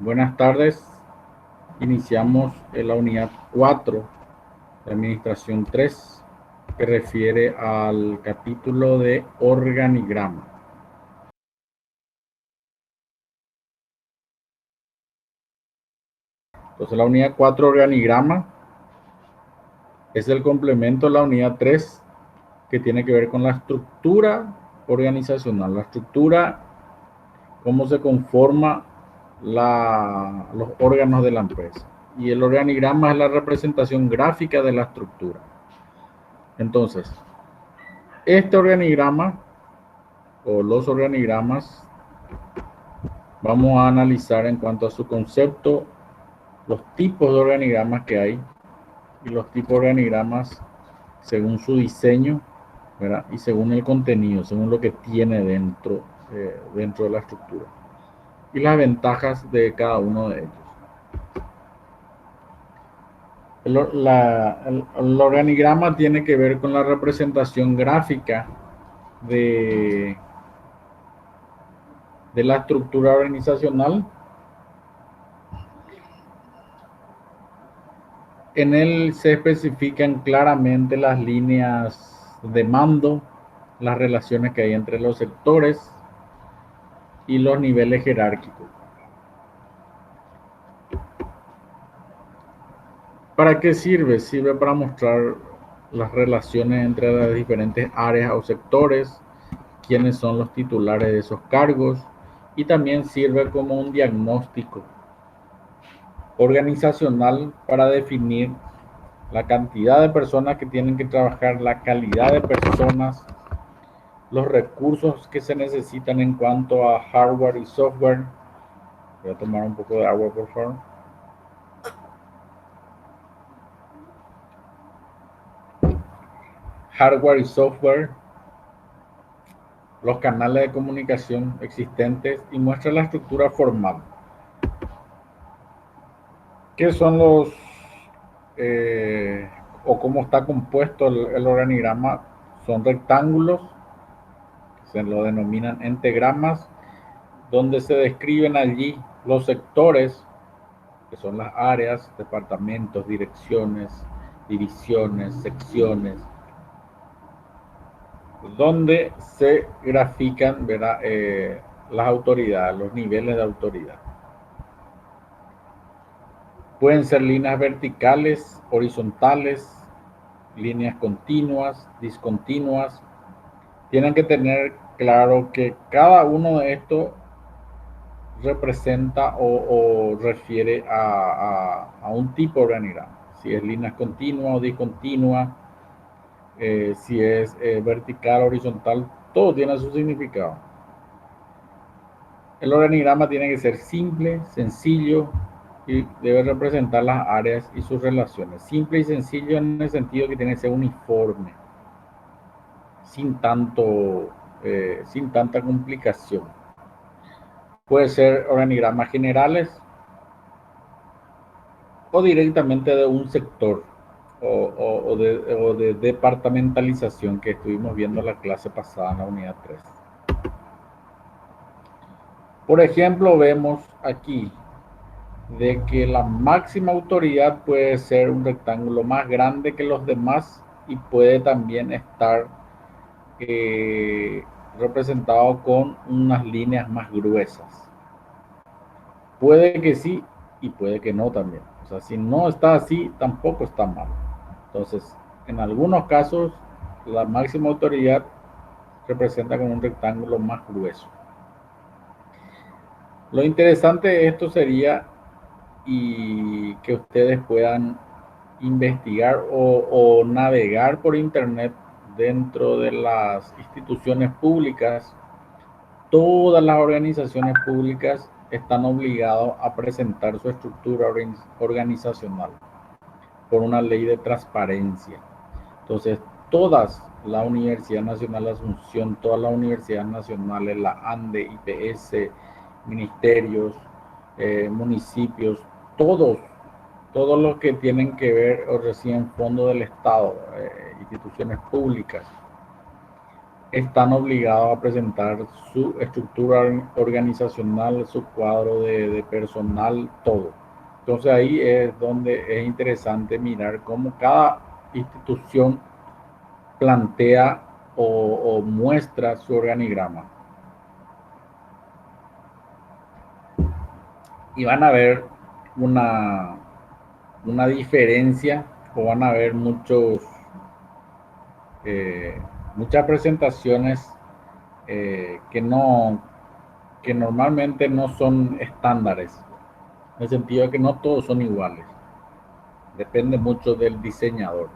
Buenas tardes. Iniciamos en la unidad 4 de Administración 3, que refiere al capítulo de organigrama. Entonces, la unidad 4, organigrama, es el complemento de la unidad 3, que tiene que ver con la estructura organizacional. La estructura, cómo se conforma los órganos de la empresa. Y el organigrama es la representación gráfica de la estructura. Entonces, este organigrama o los organigramas vamos a analizar en cuanto a su concepto los tipos de organigramas que hay y los tipos de organigramas según su diseño, ¿verdad? Y según el contenido, según lo que tiene dentro de la estructura y las ventajas de cada uno de ellos. El organigrama tiene que ver con la representación gráfica de la estructura organizacional. En él se especifican claramente las líneas de mando, las relaciones que hay entre los sectores y los niveles jerárquicos. ¿Para qué sirve? Sirve para mostrar las relaciones entre las diferentes áreas o sectores, quiénes son los titulares de esos cargos, y también sirve como un diagnóstico organizacional para definir la cantidad de personas que tienen que trabajar, la calidad de personas, los recursos que se necesitan en cuanto a hardware y software. Voy a tomar un poco de agua, por favor. Hardware y software, los canales de comunicación existentes, y muestra la estructura formal. ¿Qué son o cómo está compuesto el organigrama? Son rectángulos, se lo denominan entagramas, donde se describen allí los sectores, que son las áreas, departamentos, direcciones, divisiones, secciones, donde se grafican, ¿verdad? Las autoridades, los niveles de autoridad. Pueden ser líneas verticales, horizontales, líneas continuas, discontinuas. Tienen que tener claro que cada uno de estos representa o refiere a un tipo de organigrama. Si es líneas continuas o discontinuas, si es vertical, horizontal, todo tiene su significado. El organigrama tiene que ser simple, sencillo y debe representar las áreas y sus relaciones. Simple y sencillo en el sentido que tiene que ser uniforme, sin tanta complicación. Puede ser organigramas generales o directamente de un sector o de departamentalización que estuvimos viendo en la clase pasada en la unidad 3. Por ejemplo, vemos aquí de que la máxima autoridad puede ser un rectángulo más grande que los demás y puede también estar representado con unas líneas más gruesas. Puede que sí y puede que no también. O sea, si no está así, tampoco está mal. Entonces, en algunos casos, la máxima autoridad representa con un rectángulo más grueso. Lo interesante de esto sería y que ustedes puedan investigar o navegar por internet dentro de las instituciones públicas. Todas las organizaciones públicas están obligadas a presentar su estructura organizacional por una ley de transparencia. Entonces, todas, la Universidad Nacional de Asunción, todas las universidades nacionales, la ANDE, IPS, ministerios, municipios, todos los que tienen que ver o reciben fondos del Estado, instituciones públicas, están obligados a presentar su estructura organizacional, su cuadro de personal, todo. Entonces ahí es donde es interesante mirar cómo cada institución plantea o muestra su organigrama. Y van a ver una, una diferencia o van a ver muchas presentaciones que no que normalmente no son estándares, en el sentido de que no todos son iguales. Depende mucho del diseñador.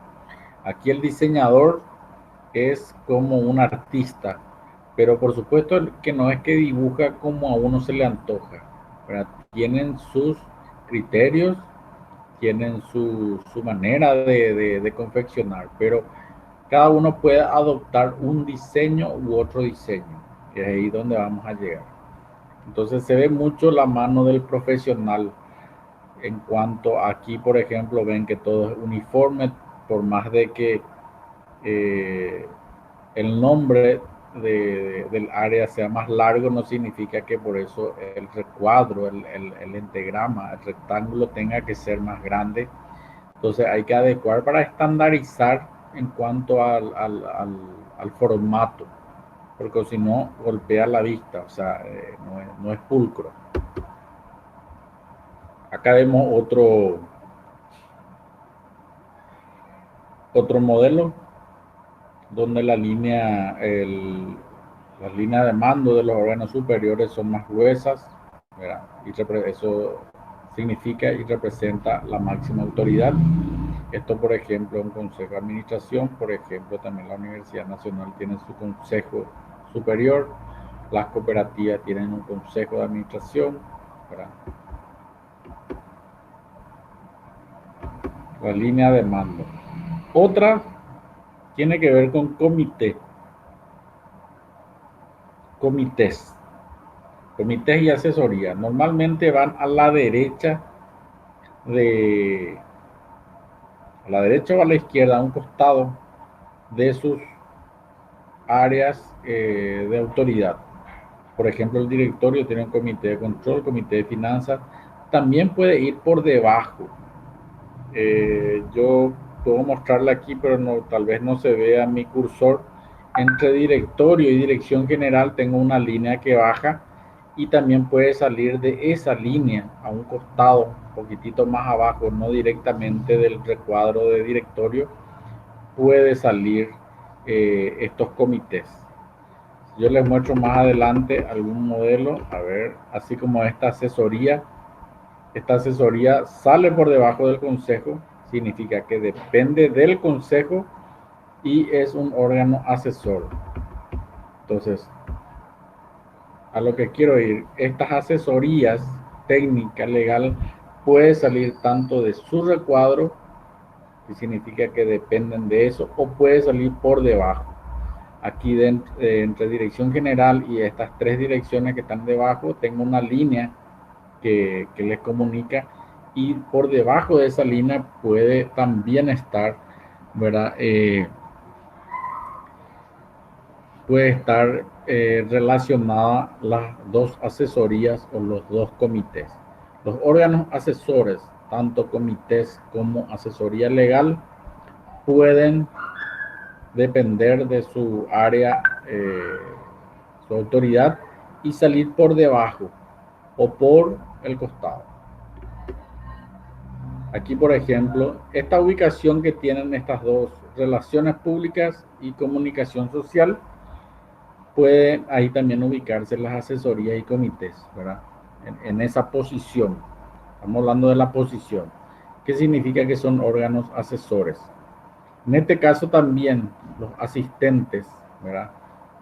Aquí el diseñador es como un artista, pero por supuesto que no es que dibuja como a uno se le antoja, ¿verdad? Tienen sus criterios, tienen su manera de confeccionar, pero cada uno puede adoptar un diseño u otro diseño, que es ahí donde vamos a llegar. Entonces se ve mucho la mano del profesional en cuanto aquí, por ejemplo, ven que todo es uniforme, por más de que eh, el nombre del área sea más largo, no significa que por eso el recuadro, el entagrama, el rectángulo tenga que ser más grande. Entonces hay que adecuar para estandarizar en cuanto al formato, porque si no golpea la vista, o sea, no es pulcro. Acá vemos otro modelo donde las líneas de mando de los órganos superiores son más gruesas, ¿verdad? Y eso significa y representa la máxima autoridad. Esto, por ejemplo, un consejo de administración, por ejemplo, también la Universidad Nacional tiene su consejo superior, las cooperativas tienen un consejo de administración, ¿verdad? La línea de mando. Otra tiene que ver con comités y asesoría. Normalmente van a la derecha de a la derecha o a la izquierda, a un costado de sus áreas de autoridad. Por ejemplo, el directorio tiene un comité de control, comité de finanzas. También puede ir por debajo. Yo puedo mostrarle aquí, pero no, tal vez no se vea mi cursor. Entre directorio y dirección general tengo una línea que baja y también puede salir de esa línea a un costado, un poquitito más abajo, no directamente del recuadro de directorio, puede salir estos comités. Yo les muestro más adelante algún modelo, a ver, así como esta asesoría sale por debajo del consejo, significa que depende del consejo y es un órgano asesor. Entonces, a lo que quiero ir, estas asesorías técnica, legal, puede salir tanto de su recuadro, que significa que dependen de eso, o puede salir por debajo. Aquí entre dirección general y estas tres direcciones que están debajo, tengo una línea que les comunica y por debajo de esa línea puede también estar, ¿verdad? Puede estar relacionada las dos asesorías o los dos comités. Los órganos asesores, tanto comités como asesoría legal, pueden depender de su área, su autoridad y salir por debajo o por el costado. Aquí, por ejemplo, esta ubicación que tienen estas dos, relaciones públicas y comunicación social, pueden ahí también ubicarse las asesorías y comités, ¿verdad? En esa posición. Estamos hablando de la posición. ¿Qué significa que son órganos asesores? En este caso también los asistentes, ¿verdad?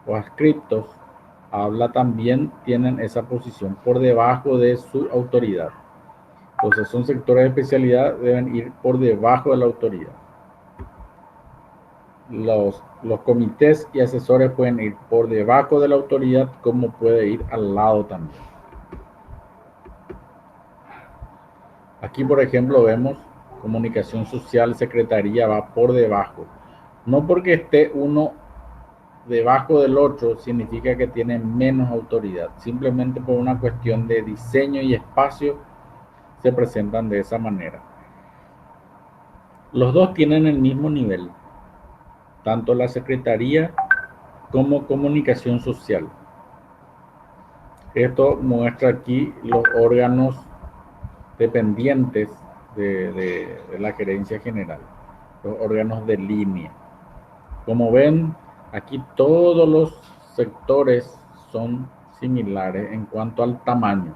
O adscriptos, habla también, tienen esa posición por debajo de su autoridad. Entonces son sectores de especialidad, deben ir por debajo de la autoridad. Los comités y asesores pueden ir por debajo de la autoridad, como puede ir al lado también. Aquí, por ejemplo, vemos comunicación social, secretaría va por debajo. No porque esté uno debajo del otro significa que tiene menos autoridad. Simplemente por una cuestión de diseño y espacio se presentan de esa manera. Los dos tienen el mismo nivel, tanto la Secretaría como Comunicación Social. Esto muestra aquí los órganos dependientes de la Gerencia General, los órganos de línea. Como ven, aquí todos los sectores son similares en cuanto al tamaño.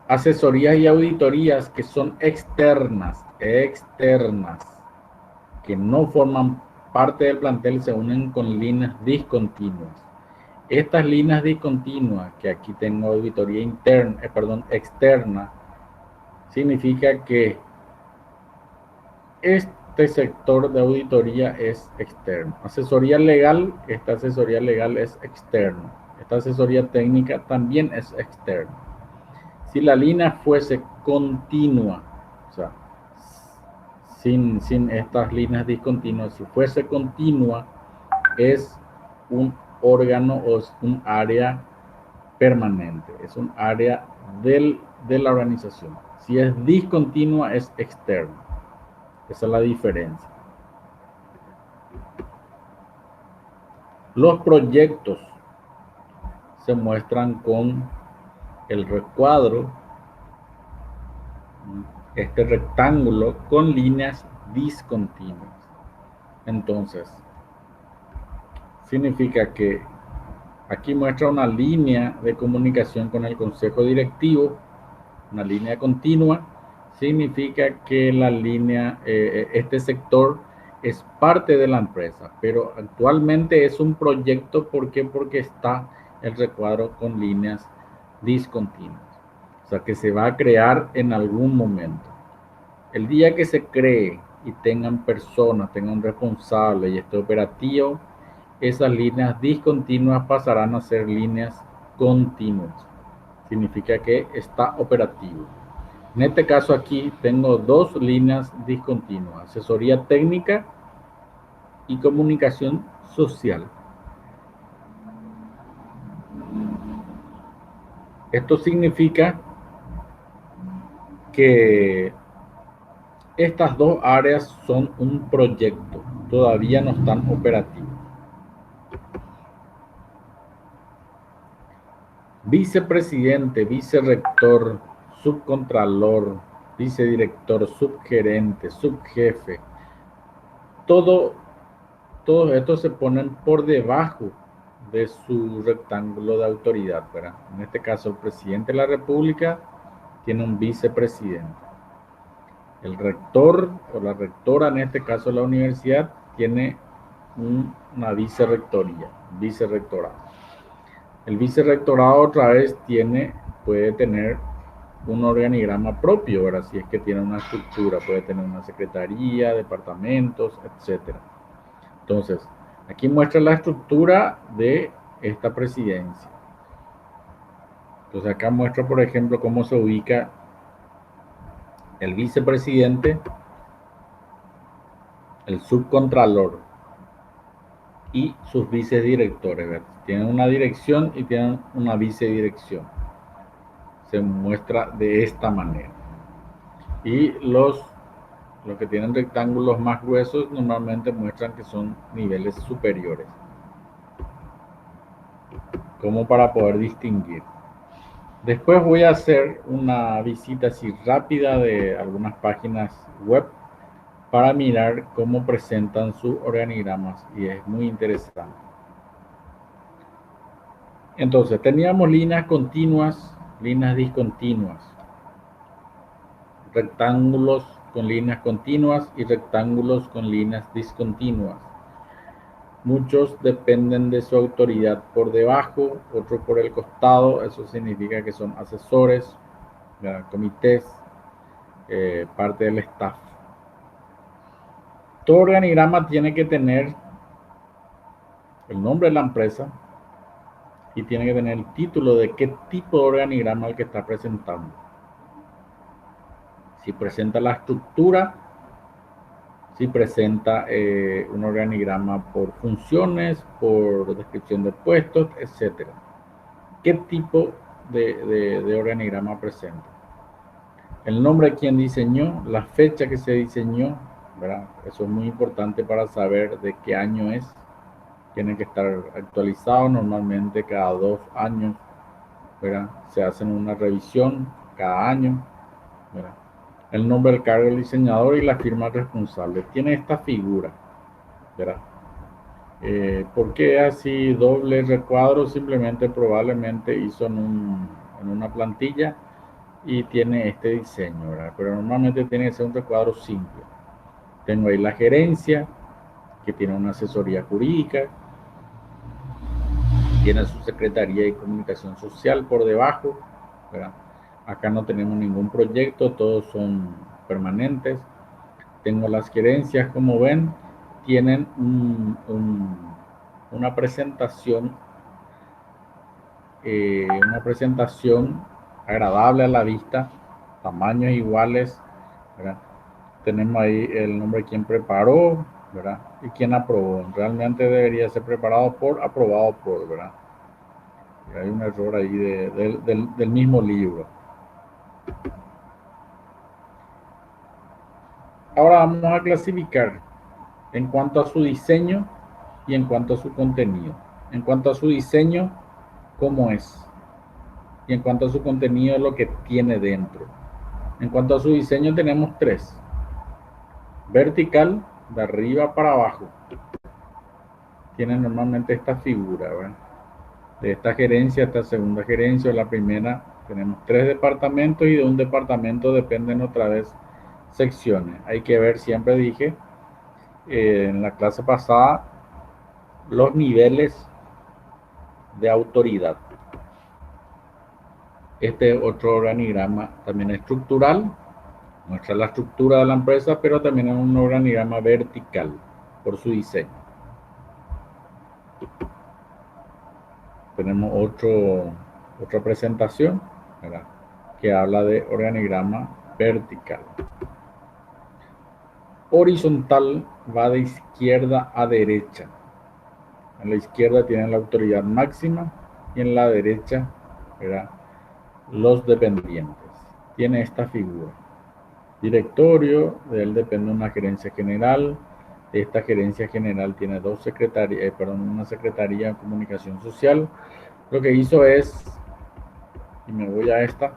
Asesorías y auditorías que son externas, que no forman parte del plantel, se unen con líneas discontinuas. Estas líneas discontinuas, que aquí tengo auditoría interna, externa, significa que este sector de auditoría es externo. Asesoría legal, esta asesoría legal es externa. Esta asesoría técnica también es externa. Si la línea fuese continua, o sea, sin estas líneas discontinuas, si fuese continua, es un órgano o es un área permanente, es un área de la organización. Si es discontinua, es externa. Esa es la diferencia. Los proyectos se muestran con el recuadro, este rectángulo con líneas discontinuas. Entonces, significa que aquí muestra una línea de comunicación con el consejo directivo, una línea continua. Significa que la línea, este sector es parte de la empresa, pero actualmente es un proyecto. ¿Por qué? Porque está el recuadro con líneas discontinuas. O sea, que se va a crear en algún momento. El día que se cree y tengan personas, tengan responsables y esté operativo, esas líneas discontinuas pasarán a ser líneas continuas. Significa que está operativo. En este caso aquí tengo dos líneas discontinuas, asesoría técnica y comunicación social. Esto significa que estas dos áreas son un proyecto, todavía no están operativos. Vicepresidente, vicerrector, subcontralor, vicedirector, subgerente, subjefe, todos estos se ponen por debajo de su rectángulo de autoridad, ¿verdad? En este caso, el presidente de la República tiene un vicepresidente. El rector o la rectora, en este caso la universidad, tiene una vicerrectoría, vicerrectorado. El vicerrectorado otra vez puede tener un organigrama propio, ¿verdad? Si es que tiene una estructura, puede tener una secretaría, departamentos, etcétera. Entonces, aquí muestra la estructura de esta presidencia. Entonces, acá muestra, por ejemplo, cómo se ubica el vicepresidente, el subcontralor y sus vicedirectores, ¿verdad? Tienen una dirección y tienen una vicedirección. Se muestra de esta manera. Y los que tienen rectángulos más gruesos normalmente muestran que son niveles superiores, como para poder distinguir. Después voy a hacer una visita así rápida de algunas páginas web para mirar cómo presentan sus organigramas, y es muy interesante. Entonces, teníamos líneas continuas, líneas discontinuas, rectángulos con líneas continuas y rectángulos con líneas discontinuas. Muchos dependen de su autoridad por debajo, otros por el costado. Eso significa que son asesores, comités, parte del staff. Todo organigrama tiene que tener el nombre de la empresa y tiene que tener el título de qué tipo de organigrama el que está presentando. Si presenta la estructura, si presenta un organigrama por funciones, por descripción de puestos, etc. ¿Qué tipo de organigrama presenta? El nombre de quien diseñó, la fecha que se diseñó, ¿verdad? Eso es muy importante para saber de qué año es. Tiene que estar actualizado normalmente cada 2 años, ¿verdad? Se hacen una revisión cada año, ¿verdad? El nombre del cargo del diseñador y la firma responsable. Tiene esta figura, ¿verdad? ¿Por qué así doble recuadro? Simplemente probablemente hizo en una plantilla y tiene este diseño, ¿verdad? Pero normalmente tiene que ser un recuadro simple. Tengo ahí la gerencia, que tiene una asesoría jurídica, tiene su secretaría de comunicación social por debajo, ¿verdad? Acá no tenemos ningún proyecto, todos son permanentes. Tengo las gerencias, como ven, tienen una presentación agradable a la vista, tamaños iguales, ¿verdad? Tenemos ahí el nombre de quien preparó, ¿verdad? Y quien aprobó. Realmente debería ser preparado por, aprobado por, ¿verdad? Y hay un error ahí del mismo libro. Ahora vamos a clasificar en cuanto a su diseño y en cuanto a su contenido. En cuanto a su diseño, cómo es. Y en cuanto a su contenido, lo que tiene dentro. En cuanto a su diseño, tenemos 3. Vertical, de arriba para abajo. Tiene normalmente esta figura, ¿verdad? De esta gerencia, esta segunda gerencia o la primera, tenemos 3 departamentos y de un departamento dependen otra vez secciones. Hay que ver, siempre dije en la clase pasada, los niveles de autoridad. Este otro organigrama también estructural, muestra la estructura de la empresa, pero también es un organigrama vertical por su diseño. Tenemos otra presentación, ¿verdad?, que habla de organigrama vertical. Horizontal va de izquierda a derecha. En la izquierda tienen la autoridad máxima y en la derecha, ¿verdad?, los dependientes. Tiene esta figura. Directorio, de él depende una gerencia general. Esta gerencia general tiene una secretaría de comunicación social. Lo que hizo es, y me voy a esta,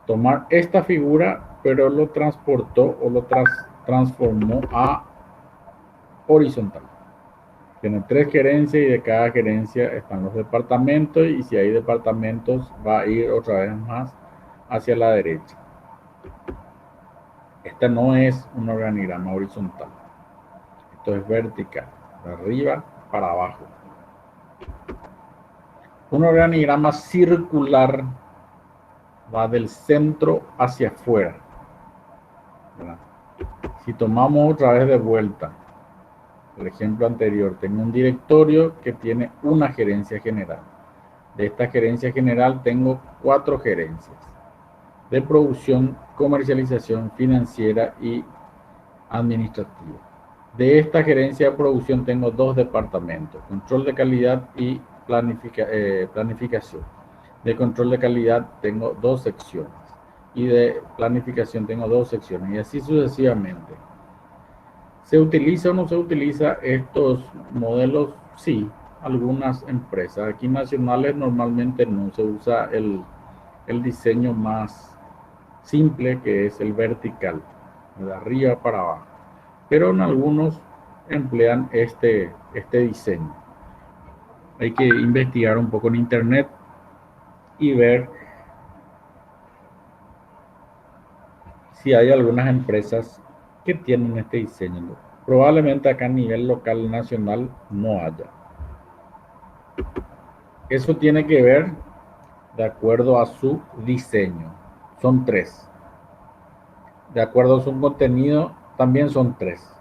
tomar esta figura, pero lo transportó o lo transformó a horizontal. Tiene 3 gerencias y de cada gerencia están los departamentos, y si hay departamentos va a ir otra vez más hacia la derecha. Este no es un organigrama horizontal, esto es vertical, de arriba para abajo. Un organigrama circular va del centro hacia afuera, ¿verdad? Si tomamos otra vez de vuelta el ejemplo anterior, tengo un directorio que tiene una gerencia general. De esta gerencia general tengo 4 gerencias: de producción, comercialización, financiera y administrativa. De esta gerencia de producción tengo 2 departamentos: control de calidad y planificación. De control de calidad tengo 2 secciones y de planificación tengo 2 secciones, y así sucesivamente. ¿Se utiliza o no se utiliza estos modelos? Sí, algunas empresas. Aquí nacionales normalmente no se usa el diseño más simple, que es el vertical, de arriba para abajo. Pero en algunos emplean este diseño. Hay que investigar un poco en internet y ver si hay algunas empresas que tienen este diseño. Probablemente acá a nivel local, nacional, no haya. Eso tiene que ver de acuerdo a su diseño. Son 3. De acuerdo a su contenido, también son 3.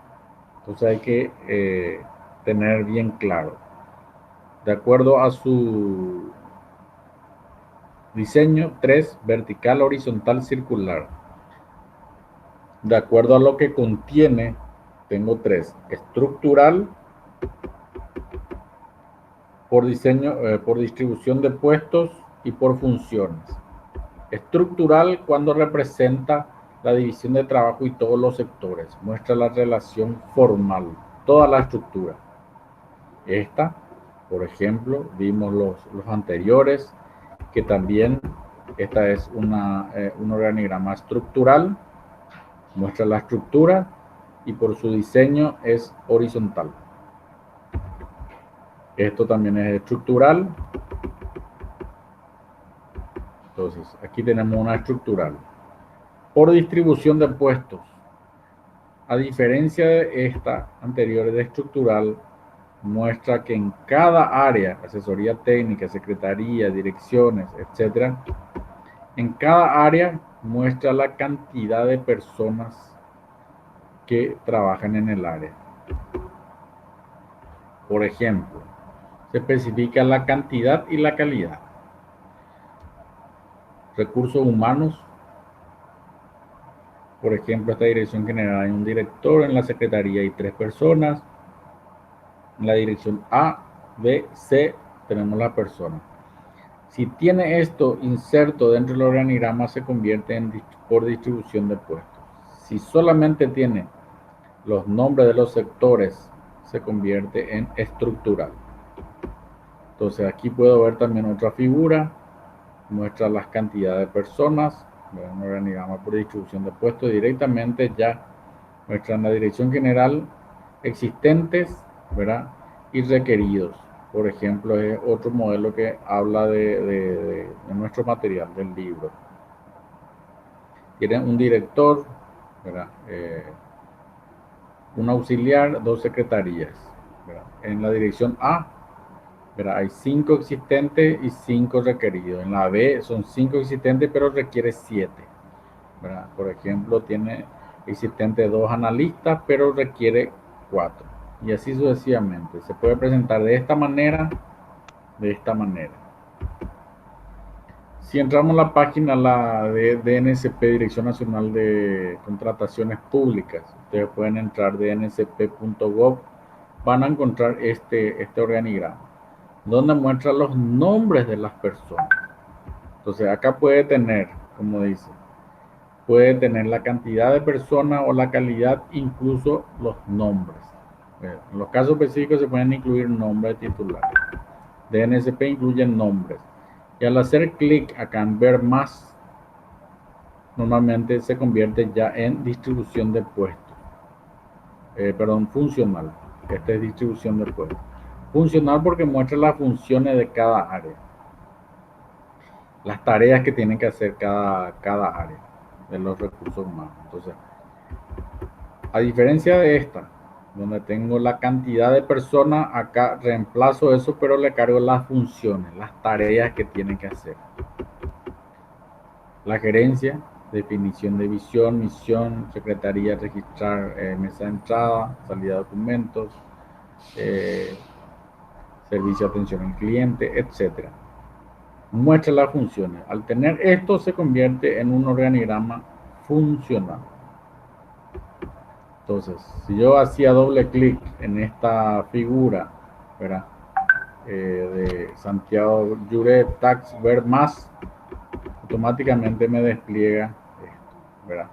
Entonces hay que tener bien claro. De acuerdo a su diseño, 3, vertical, horizontal, circular. De acuerdo a lo que contiene, Tengo tres: estructural, por diseño, por distribución de puestos y por funciones. Estructural cuando representa la división de trabajo y todos los sectores, muestra la relación formal, toda la estructura. Esta, por ejemplo, vimos los anteriores, que también esta es un organigrama estructural, muestra la estructura y por su diseño es horizontal. Esto también es estructural. Entonces, aquí tenemos una estructural. Por distribución de puestos. A diferencia de esta anterior de estructural, muestra que en cada área, asesoría técnica, secretaría, direcciones, etc., en cada área muestra la cantidad de personas que trabajan en el área. Por ejemplo, se especifica la cantidad y la calidad. Recursos humanos. Por ejemplo, esta dirección general hay un director, en la secretaría hay 3 personas, en la dirección A, B, C tenemos la persona. Si tiene esto inserto dentro del organigrama, se convierte por distribución de puestos. Si solamente tiene los nombres de los sectores, se convierte en estructural. Entonces aquí puedo ver también otra figura, muestra las cantidades de personas, un organigrama por distribución de puestos. Directamente ya muestran la dirección general, existentes, ¿verdad? Y requeridos. Por ejemplo, es otro modelo que habla de nuestro material del libro. Tienen un director, ¿verdad? Un auxiliar, 2 secretarías, ¿verdad? En la dirección A, ¿verdad? Hay 5 existentes y 5 requeridos. En la B son 5 existentes, pero requiere 7, ¿verdad? Por ejemplo, tiene existente 2 analistas, pero requiere 4. Y así sucesivamente. Se puede presentar de esta manera, de esta manera. Si entramos a la página de DNSP, Dirección Nacional de Contrataciones Públicas, ustedes pueden entrar dnsp.gov, van a encontrar este organigrama, donde muestra los nombres de las personas. Entonces acá puede tener, como dice, puede tener la cantidad de personas o la calidad, incluso los nombres. En los casos específicos se pueden incluir nombres titulares. DNSP incluye nombres. Y al hacer clic acá en ver más, normalmente se convierte ya en distribución de puestos. Funcional. Esta es distribución de puestos. Funcional porque muestra las funciones de cada área. Las tareas que tienen que hacer cada área de los recursos humanos. Entonces, a diferencia de esta, donde tengo la cantidad de personas, acá reemplazo eso, pero le cargo las funciones, las tareas que tienen que hacer. La gerencia, definición de visión, misión, secretaría, registrar mesa de entrada, salida de documentos, servicio de atención al cliente, etc. Muestra las funciones. Al tener esto se convierte en un organigrama funcional. Entonces, si yo hacía doble clic en esta figura, ¿verdad? De Santiago Juret Tax, ver más, automáticamente me despliega esto, ¿verdad?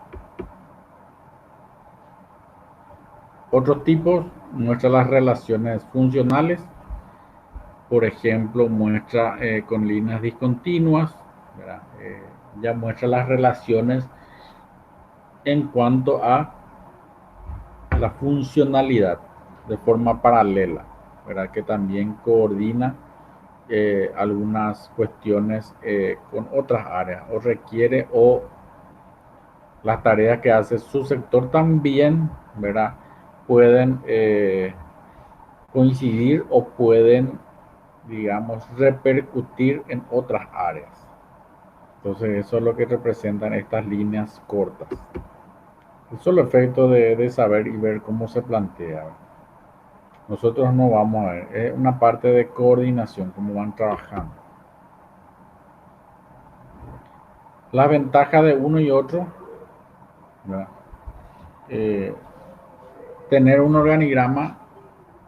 Otros tipos, muestra las relaciones funcionales, por ejemplo, muestra con líneas discontinuas, ¿verdad? Ya muestra las relaciones en cuanto a la funcionalidad de forma paralela, ¿verdad? Que también coordina algunas cuestiones con otras áreas o requiere o las tareas que hace su sector también, ¿verdad? Pueden coincidir o pueden, digamos, repercutir en otras áreas. Entonces eso es lo que representan estas líneas cortas. Eso es el efecto de saber y ver cómo se plantea. Nosotros no vamos a ver, es una parte de coordinación, cómo van trabajando. La ventaja de uno y otro, ¿verdad? Tener un organigrama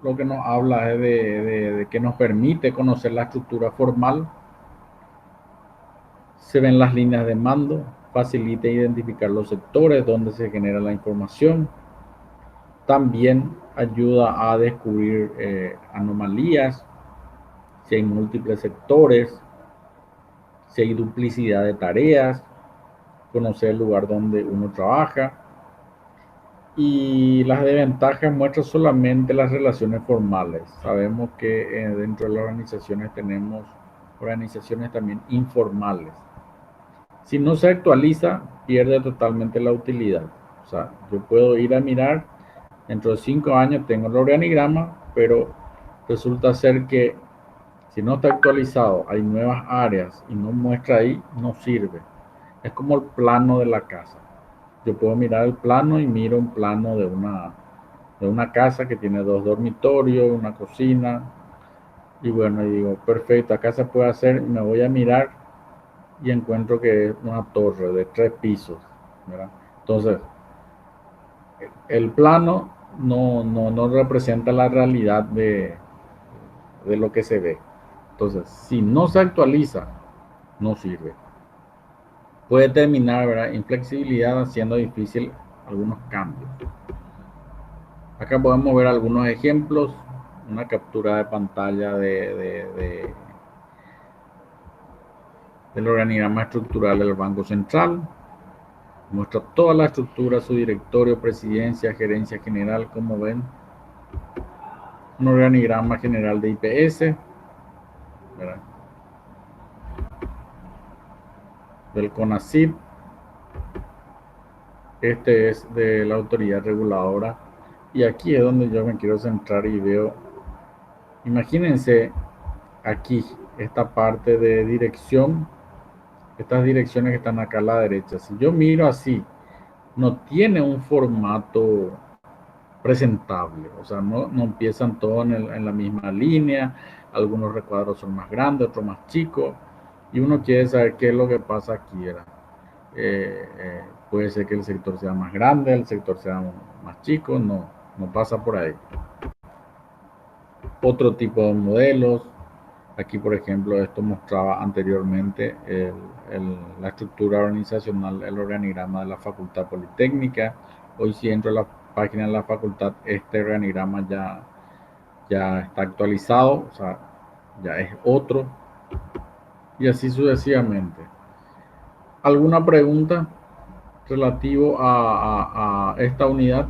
lo que nos habla es de que nos permite conocer la estructura formal, se ven las líneas de mando, facilita identificar los sectores donde se genera la información, también ayuda a descubrir anomalías, si hay múltiples sectores, si hay duplicidad de tareas, conocer el lugar donde uno trabaja. Y las desventajas muestran solamente las relaciones formales. Sabemos que dentro de las organizaciones tenemos organizaciones también informales. Si no se actualiza, pierde totalmente la utilidad. O sea, yo puedo ir a mirar, dentro de 5 años tengo el organigrama, pero resulta ser que si no está actualizado, hay nuevas áreas y no muestra ahí, no sirve. Es como el plano de la casa. Yo puedo mirar el plano y miro un plano de una casa que tiene 2 dormitorios, una cocina. Y bueno, y digo, perfecto, acá se puede hacer, me voy a mirar y encuentro que es una torre de 3 pisos, ¿verdad? Entonces, el plano no representa la realidad de lo que se ve. Entonces, si no se actualiza, no sirve. Puede terminar, ¿verdad?, inflexibilidad, haciendo difícil algunos cambios. Acá podemos ver algunos ejemplos, una captura de pantalla del organigrama estructural del Banco Central. Muestra toda la estructura, su directorio, presidencia, gerencia general, como ven. Un organigrama general de IPS, ¿verdad?, del CONACYT. Este es de la autoridad reguladora. Y aquí es donde yo me quiero centrar y veo, imagínense aquí, esta parte de dirección, estas direcciones que están acá a la derecha. Si yo miro así, no tiene un formato presentable, o sea, no empiezan todos en la misma línea, algunos recuadros son más grandes, otros más chicos, y uno quiere saber qué es lo que pasa aquí, ¿verdad? Puede ser que el sector sea más grande, el sector sea más chico, no pasa por ahí. Otro tipo de modelos, aquí por ejemplo esto mostraba anteriormente la estructura organizacional, el organigrama de la Facultad Politécnica. Hoy si entro a la página de la facultad, este organigrama ya está actualizado, o sea, ya es otro, y así sucesivamente. ¿Alguna pregunta relativo a esta unidad?